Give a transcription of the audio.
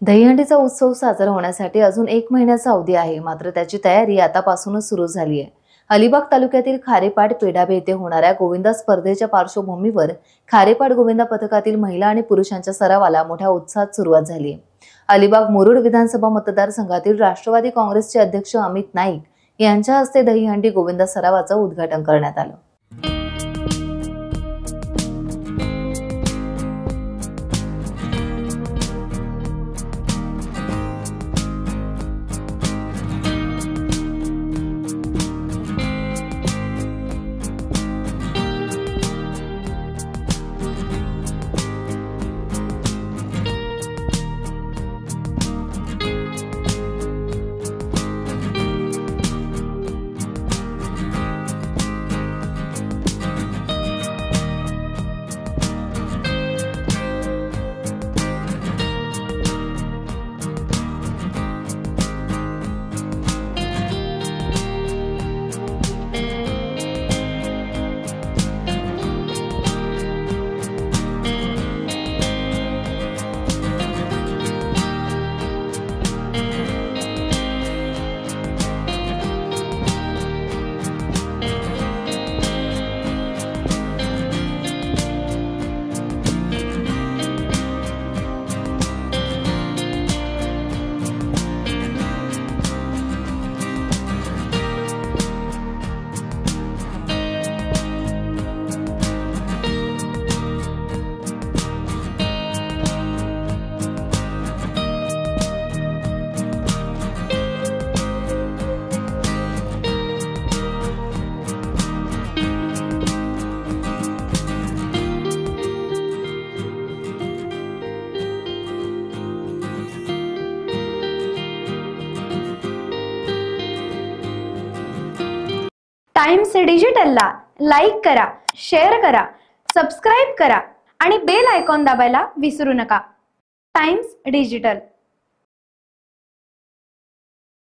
दहीहंडीचा उत्सव साजरा होण्यासाठी अजून 1 महिन्याचा अवधी आहे, मात्र त्याची तयारी आतापासूनच सुरू झाली आहे। अलिबाग तालुक्यातील खारेपाट पेढाबे येथे होणाऱ्या गोविंदा स्पर्धेच्या पार्श्वभूमीवर खारेपाट गोविंदा पथकातील महिला आणि पुरुषांच्या सरावाला मोठ्या उत्साहात सुरुवात झाली आहे। अलिबाग मुरुड विधानसभा मतदारसंघातील राष्ट्रवादी काँग्रेसचे अध्यक्ष अमित नाईक यांच्या हस्ते दहीहंडी गोविंदा सरावाचं उद्घाटन करण्यात आलं। टाइम्स डिजिटलला लाईक करा, शेअर करा, सबस्क्राइब करा आणि बेल आयकॉन दाबायला विसरू नका। Times digital.